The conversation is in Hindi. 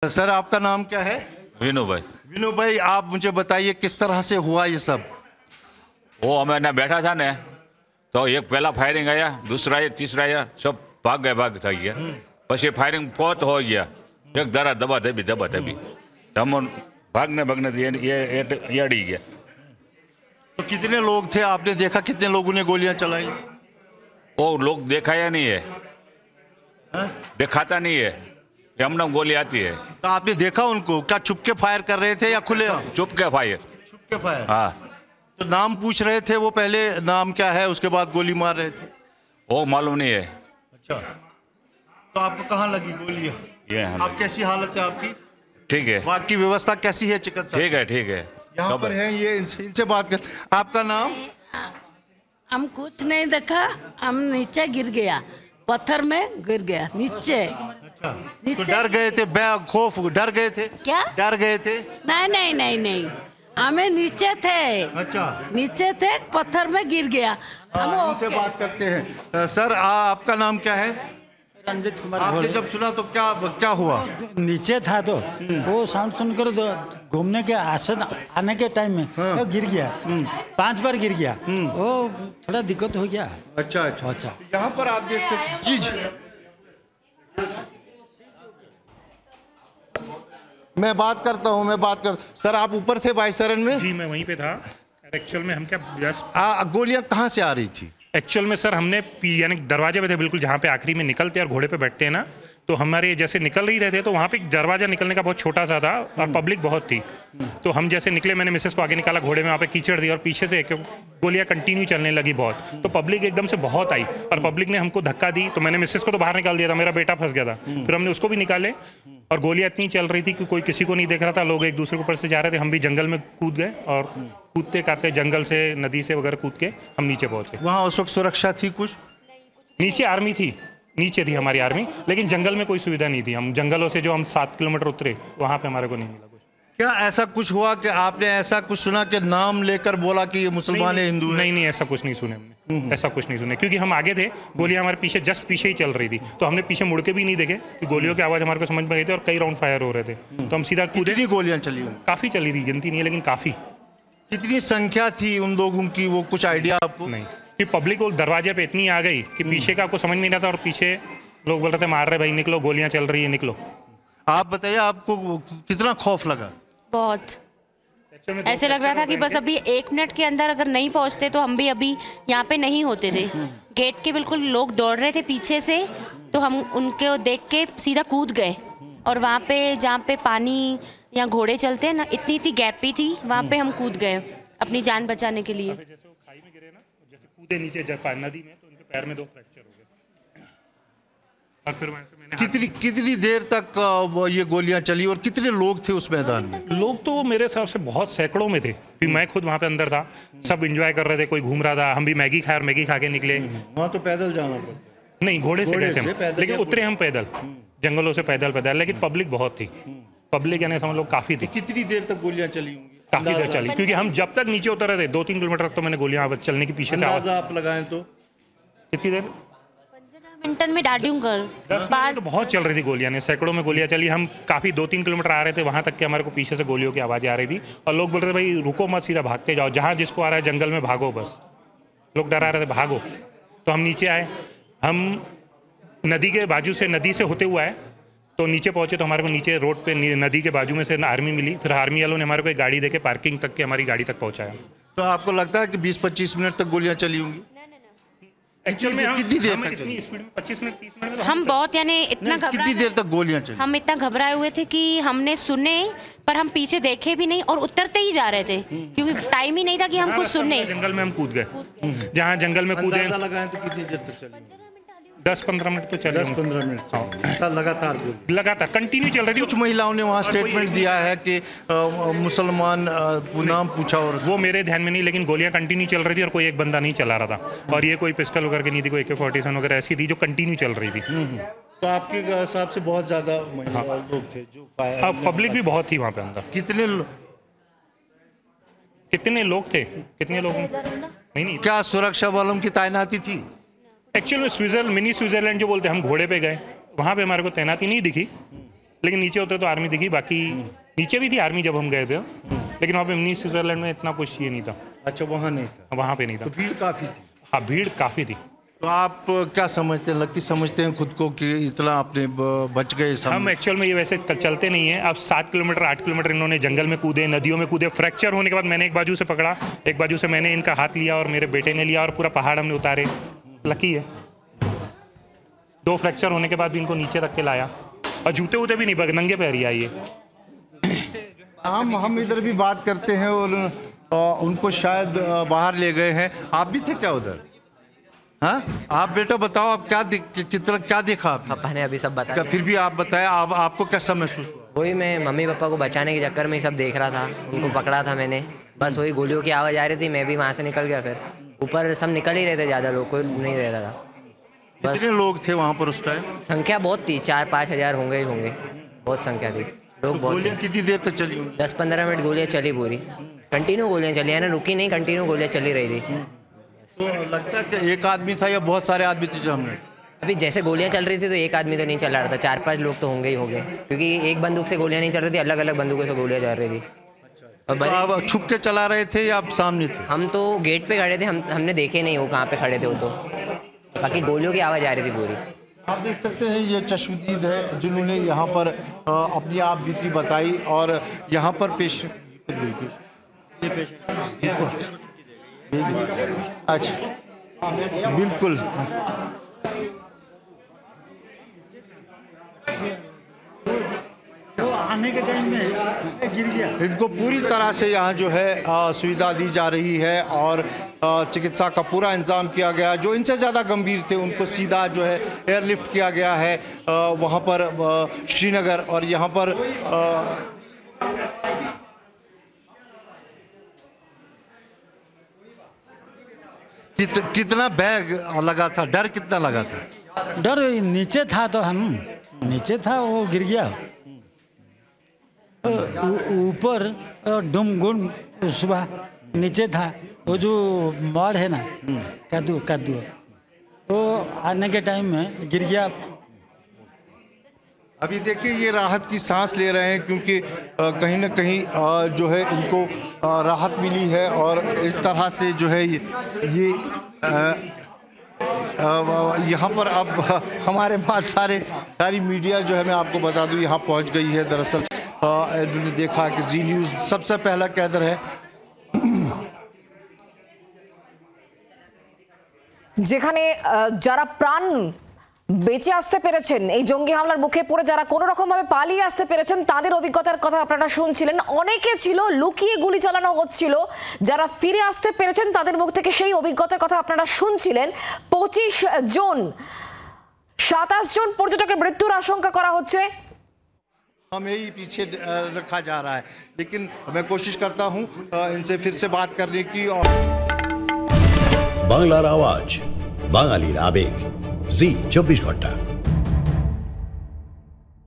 सर आपका नाम क्या है? विनू भाई। विनू भाई, आप मुझे बताइए किस तरह से हुआ ये सब? वो हमें ना बैठा था ने तो एक पहला फायरिंग आया, दूसरा आया, तीसरा आया, सब भाग गया। પછી फायरिंग बहुत हो गया, एक दरा दबा दबी हम भागने ये अड़ी गया। तो कितने लोग थे, आपने देखा कितने लोगों ने गोलियां चलाई? वो लोग दिखाया नहीं है, दिखाता नहीं है, हमने गोली आती है। तो आपने देखा उनको? क्या छुप के फायर कर रहे थे या खुले? चुप के फायर। छुप के फायर। हाँ। तो नाम पूछ रहे थे वो, पहले नाम क्या है, उसके बाद गोली मार रहे थे? वो मालूम नहीं है। अच्छा, तो आपको कहाँ लगी गोलियां? ये आप कैसी हालत है आपकी? ठीक है, बाकी व्यवस्था कैसी है चिकित्सा? ठीक है, ठीक है। यहाँ पर है ये, इनसे बात कर। आपका नाम? हम कुछ नहीं देखा, हम नीचे गिर गया, पत्थर में गिर गया नीचे। अच्छा, तो नीचे डर गए थे, खौफ, डर गए थे? क्या? डर गए थे? नहीं नहीं नहीं नहीं, हमें नीचे थे। अच्छा, नीचे थे, पत्थर में गिर गया। हम इनसे बात करते हैं। सर आपका नाम क्या है? रंजित कुमार। आपने जब सुना तो क्या क्या हुआ? नीचे था तो वो साउंड सुनकर घूमने के आसन आने के टाइम में वो गिर गया, 5 बार गिर गया। वो थोड़ा दिक्कत हो गया। अच्छा अच्छा अच्छा। यहाँ पर आप देख सकते चीज। मैं बात करता हूँ, सर आप ऊपर थे बाईसरन में? जी मैं वहीं पे था। एक्चुअल में हम क्या जस्ट गोलियां कहाँ से आ रही थी? एक्चुअल में सर हमने यानी दरवाजे पे थे बिल्कुल, जहाँ पे आखिरी में निकलते और घोड़े पे बैठते हैं ना, तो हमारे जैसे निकल ही रहे थे तो वहाँ पे दरवाजा निकलने का बहुत छोटा सा था और पब्लिक बहुत थी। तो हम जैसे निकले, मैंने मिसेस को आगे निकाला, घोड़े में वहाँ पे कीचड़ दी और पीछे से गोलियाँ कंटिन्यू चलने लगी बहुत। तो पब्लिक एकदम से बहुत आई और पब्लिक ने हमको धक्का दी, तो मैंने मिसेस को तो बाहर निकाल दिया था, मेरा बेटा फंस गया था। फिर हमने उसको भी निकाले और गोलियाँ इतनी चल रही थी कि कोई किसी को नहीं देख रहा था, लोग एक दूसरे के ऊपर से जा रहे थे। हम भी जंगल में कूद गए और कूदते काटते जंगल से, नदी से वगैरह कूद के हम नीचे पहुँचे। वहाँ उस वक्त सुरक्षा थी कुछ? नीचे आर्मी थी, नीचे थी हमारी आर्मी, लेकिन जंगल में कोई सुविधा नहीं थी। हम जंगलों से जो हम 7 किलोमीटर उतरे वहाँ पे हमारे को नहीं मिला कुछ। क्या ऐसा कुछ हुआ कि आपने ऐसा कुछ सुना कि नाम लेकर बोला कि ये मुसलमान है, हिंदू है? नहीं, ऐसा कुछ नहीं सुने हमने, ऐसा कुछ नहीं सुने, क्योंकि हम आगे थे, गोलियां हमारे पीछे जस्ट पीछे ही चल रही थी, तो हमने पीछे मुड़ के भी नहीं देखे कि गोलियों की आवाज़ हमारे को समझ में आई थी और कई राउंड फायर हो रहे थे, तो हम सीधा कूदे। कितनी गोलियां चली होंगी? काफ़ी चली थी, गिनती नहीं है लेकिन काफ़ी। कितनी संख्या थी उन लोगों की, वो कुछ आइडिया आपको? नहीं, कि पब्लिक वो दरवाजे पे इतनी आ गई कि पीछे का आपको समझ में नहीं आता और पीछे लोग बोल रहे थे मार रहे भाई, निकलो, गोलियां चल रही है, निकलो। आप बताइए, आपको कितना खौफ लगा? बहुत ऐसे लग रहा था कि बस अभी 1 मिनट के अंदर अगर नहीं पहुंचते तो हम भी अभी यहाँ पे नहीं होते थे। गेट के बिल्कुल लोग दौड़ रहे थे पीछे से, तो हम उनके देख के सीधा कूद गए और वहाँ पे जहाँ पे पानी या घोड़े चलते हैं ना, इतनी गैप भी थी, वहाँ पे हम कूद गए अपनी जान बचाने के लिए। जैसे वो खाई में गिरे ना, जैसे कूदे नीचे नदी में, तो उनके पैर में 2 फ्रैक्चर हो गए। और फिर वहाँ से कितनी देर तक ये गोलियां चली और कितने लोग थे उस मैदान में? लोग तो मेरे हिसाब से बहुत सैकड़ों में थे, क्योंकि मैं खुद वहाँ पे अंदर था, सब एंजॉय कर रहे थे, कोई घूम रहा था, हम भी मैगी खाए और मैगी खा के निकले। वहाँ तो पैदल जाना पड़ता? नहीं, घोड़े से गए थे हम, लेकिन उतरे हम पैदल, जंगलों से पैदल, लेकिन पब्लिक बहुत थी। पब्लिक यानी समझ लो काफ़ी थी। कितनी देर तक गोलियां चली होंगी? काफ़ी देर चली, क्योंकि हम जब तक नीचे उतर रहे थे 2-3 किलोमीटर तक तो मैंने गोलियां चलने की पीछे से आवाज। आप लगाएं तो कितनी देर? 15 मिनट में डालूं कर तो बहुत चल रही थी गोलियां, ने सैकड़ों में गोलियां चली। हम काफ़ी 2-3 किलोमीटर आ रहे थे, वहाँ तक कि हमारे को पीछे से गोलियों की आवाज़ें आ रही थी और लोग बोल रहे थे भाई रुको मत, सीधा भागते जाओ, जहाँ जिसको आ रहा है जंगल में भागो, बस। लोग डरा रहे थे भागो, तो हम नीचे आए। हम नदी के बाजू से, नदी से होते हुए आए, तो नीचे पहुंचे तो हमारे को नीचे रोड पे नदी के बाजू में से आर्मी मिली। फिर आर्मी वालों ने हमारे को एक गाड़ी देके पार्किंग तक के हमारी गाड़ी तक पहुंचाया। तो आपको लगता है कि 20-25 मिनट तक गोलियां चली होंगी? एक्चुअल में कितनी देर हम तक इतनी स्पीड में 25 मिनट 30 मिनट में हम बहुत यानी इतना कितनी देर तक गोलियां चली? हम इतना घबराए हुए थे कि हमने सुने पर हम पीछे देखे भी नहीं और उतरते ही जा रहे थे, क्योंकि टाइम ही नहीं था कि हम कुछ सुनने। जंगल में हम कूद गए, जहाँ जंगल में कूदे। अंदाजा लगाएं तो कितनी देर तक चली? 10-15 मिनट तो चले। 10-15 मिनट लगातार कंटिन्यू चल रही थी। कुछ महिलाओं ने वहाँ स्टेटमेंट दिया है कि मुसलमान नाम पूछा, और वो मेरे ध्यान में नहीं, लेकिन गोलियां कंटिन्यू चल रही थी और कोई एक बंदा नहीं चला रहा था, और ये कोई पिस्टल वगैरह की नहीं थी, कोई AK-47 वगैरह ऐसी थी जो कंटिन्यू चल रही थी। तो आपके हिसाब से बहुत ज्यादा लोग थे जो पाया? हाँ, पब्लिक भी बहुत थी वहाँ पे अंदर। कितने लोग थे? कितने लोग? नहीं, क्या सुरक्षा बलों की तैनाती थी? एक्चुअल में मिनी स्विट्जरलैंड जो बोलते हैं, हम घोड़े पे गए, वहाँ पे हमारे को तैनाती नहीं दिखी, लेकिन नीचे उतरे तो आर्मी दिखी, बाकी नीचे भी थी आर्मी जब हम गए थे, लेकिन वहाँ पे मिनी स्विट्जरलैंड में इतना कुछ ये नहीं था। अच्छा, वहाँ नहीं था, वहाँ पे नहीं था। तो भीड़ काफ़ी थी। हाँ, भीड़ काफ़ी थी। तो आप क्या समझते हैं, लकी समझते हैं खुद को कि इतना आपने बच गए? हम एक्चुअल में ये वैसे चलते नहीं है। अब 7 किलोमीटर 8 किलोमीटर इन्होंने जंगल में कूदे, नदियों में कूदे। फ्रैक्चर होने के बाद मैंने एक बाजू से पकड़ा, एक बाजू से मैंने इनका हाथ लिया और मेरे बेटे ने लिया और पूरा पहाड़ हमने उतारे। लकी है। 2 फ्रैक्चर होने के बाद भी इनको नीचे रख के लाया और जूते वूते भी नहीं, बग नंगे पैर ही आइए। हम इधर भी बात करते हैं और उनको शायद बाहर ले गए हैं। आप भी थे क्या उधर? हाँ, आप बेटा बताओ, आप क्या देखा आपने? पापा ने अभी सब बताया। फिर भी आप बताएं, आपको कैसा महसूस हुआ? वही, मैं मम्मी पापा को बचाने के चक्कर में ही सब देख रहा था, उनको पकड़ा था मैंने, बस वही गोलियों की आवाज़ आ रही थी, मैं भी वहाँ से निकल गया। फिर ऊपर सब निकल ही रहे थे, ज़्यादा लोग कोई नहीं रह रहा था। बस कितने लोग थे वहाँ पर उस टाइम? संख्या बहुत थी, 4-5 हज़ार होंगे ही होंगे, बहुत संख्या थी, लोग बहुत गोलियाँ थे। कितनी देर तक चली? 10-15 मिनट गोलियाँ चली पूरी, कंटिन्यू गोलियाँ चली है ना, रुकी नहीं, कंटिन्यू गोलियाँ चली रही थी। तो लगता है कि एक आदमी था या बहुत सारे आदमी थे सामने? अभी जैसे गोलियाँ चल रही थी तो एक आदमी तो नहीं चला रहा था, 4-5 लोग तो होंगे ही होंगे, क्योंकि एक बंदूक से गोलियाँ नहीं चल रही थी, अलग अलग बंदूकों से गोलियाँ चल रही थी। और तो आप छुप के चला रहे थे या आप सामने थे? हम तो गेट पे खड़े थे, हमने देखे नहीं वो कहाँ पे खड़े थे वो तो, बाकी गोलियों की आवाज़ आ रही थी पूरी। आप देख सकते हैं ये चश्मदीद है जिन्होंने यहाँ पर अपनी आप बीती बताई और यहाँ पर पेश। अच्छा, बिल्कुल। तो आने के टाइम में गिर गया। इनको पूरी तरह से यहाँ जो है सुविधा दी जा रही है और चिकित्सा का पूरा इंतजाम किया गया। जो इनसे ज़्यादा गंभीर थे उनको सीधा जो है एयरलिफ्ट किया गया है वहाँ पर श्रीनगर। और यहाँ पर कितना बैग लगा था, डर कितना लगा था? डर नीचे था, तो हम नीचे था, वो गिर गया ऊपर डुम गुम। सुबह नीचे था, वो जो मॉड है ना, कद्दू तो आने के टाइम में गिर गया। अभी देखिए ये राहत की सांस ले रहे हैं क्योंकि कहीं ना कहीं जो है इनको राहत मिली है। और इस तरह से जो है ये यहाँ पर अब हमारे पास सारी मीडिया जो है, मैं आपको बता दूँ, यहाँ पहुँच गई है। दरअसल इन्होंने देखा कि जी न्यूज़ सबसे पहला कैदर है যেখানে যারা প্রাণ বেঁচে আসতে পেরেছেন এই জঙ্গি হামলার মুখে পড়ে, যারা কোনো রকম ভাবে পালিয়ে আসতে পেরেছেন, তাদের অভিজ্ঞতার কথা আপনারা শুনছিলেন। অনেকে ছিল লুকিয়ে গুলি চালানো হচ্ছিল, যারা ফিরে আসতে পেরেছেন তাদের মুখ থেকে সেই অভিজ্ঞতার কথা আপনারা শুনছিলেন। 25 জন 27 জন পর্যটকের মৃত্যুর আশঙ্কা করা হচ্ছে। हमें ही पीछे रखा जा रहा है, लेकिन मैं कोशिश करता हूँ इनसे फिर से बात करने की। और বাংলার আওয়াজ, বাঙালির আবেগ, জি 24 ঘন্টা।